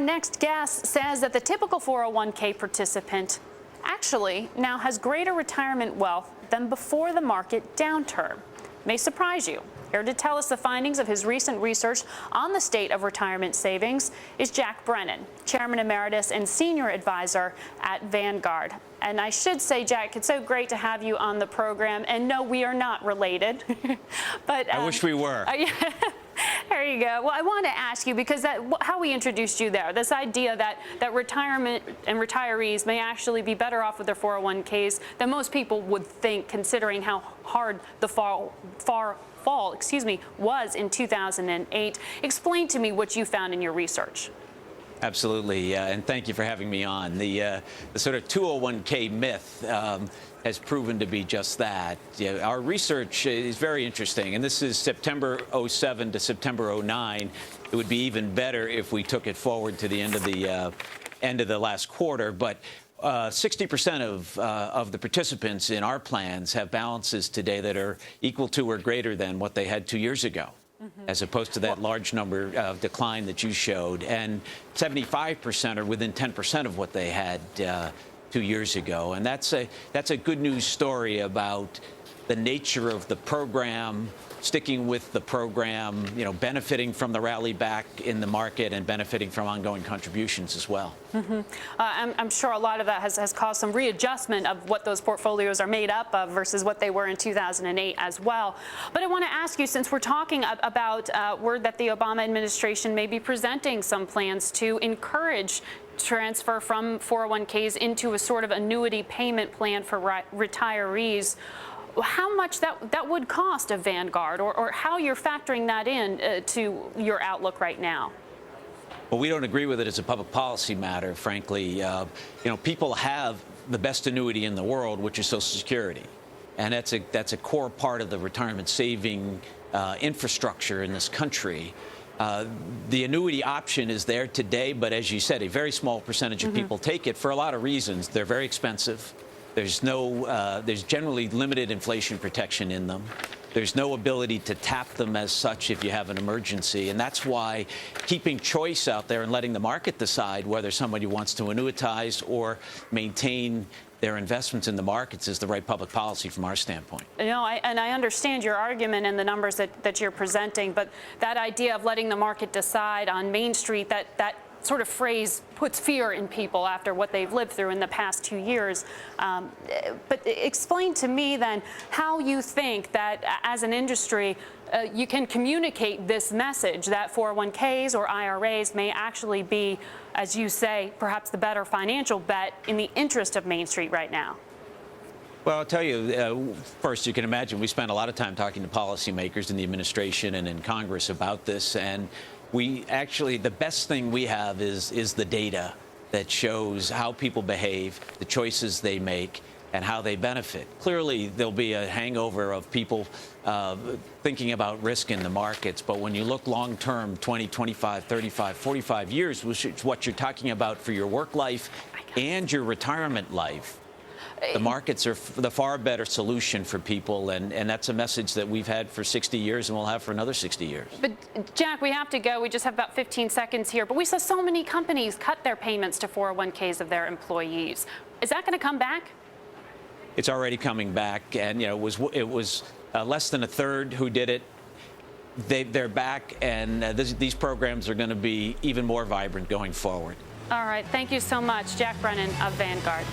Our next guest says that the typical 401k participant actually now has greater retirement wealth than before the market downturn. May surprise you. Here to tell us the findings of his recent research on the state of retirement savings is Jack Brennan, Chairman Emeritus and Senior Advisor at Vanguard. And I should say, Jack, it's so great to have you on the program. And no, we are not related. But I wish we were. There you go. Well, I want to ask you, because how we introduced you there, this idea that retirement and retirees may actually be better off with their 401ks than most people would think, considering how hard the fall was in 2008. Explain to me what you found in your research. Absolutely, and thank you for having me on. The sort of 201k myth has proven to be just that. Our research is very interesting, and this is September 07 to September 09. It would be even better if we took it forward to the end of the last quarter, but 60% of the participants in our plans have balances today that are equal to or greater than what they had 2 years ago. As opposed to that large number of decline that you showed. And 75% are within 10% of what they had 2 years ago. And that's a good news story about the nature of the program, sticking with the program, benefiting from the rally back in the market and benefiting from ongoing contributions as well. I'm sure a lot of that has caused some readjustment of what those portfolios are made up of versus what they were in 2008 as well. But I want to ask you, since we're talking about word that the Obama administration may be presenting some plans to encourage transfer from 401ks into a sort of annuity payment plan for retirees, how much that would cost a Vanguard, or how you're factoring that in to your outlook right now? Well, we don't agree with it as a public policy matter, frankly. People have the best annuity in the world, which is Social Security. And that's a core part of the retirement saving infrastructure in this country. The annuity option is there today, but as you said, a very small percentage of people take it for a lot of reasons. They're very expensive. There's generally limited inflation protection in them. There's no ability to tap them as such if you have an emergency. And that's why keeping choice out there and letting the market decide whether somebody wants to annuitize or maintain their investments in the markets is the right public policy from our standpoint. And I understand your argument and the numbers that you're presenting, but that idea of letting the market decide on Main Street, that sort of phrase puts fear in people after what they've lived through in the past 2 years. But explain to me then how you think that as an industry you can communicate this message that 401ks or IRAs may actually be, as you say, perhaps the better financial bet in the interest of Main Street right now. Well, I'll tell you, first, you can imagine we spent a lot of time talking to policymakers in the administration and in Congress about this, and the best thing we have is the data that shows how people behave, the choices they make, and how they benefit. Clearly, there'll be a hangover of people thinking about risk in the markets, but when you look long-term, 20, 25, 35, 45 years, which is what you're talking about for your work life and your retirement life, the markets are the far better solution for people, and that's a message that we've had for 60 years and we'll have for another 60 years. But, Jack, we have to go. We just have about 15 seconds here. But we saw so many companies cut their payments to 401ks of their employees. Is that going to come back? It's already coming back, and it was less than a third who did it. They're back, and these programs are going to be even more vibrant going forward. All right. Thank you so much, Jack Brennan of Vanguard.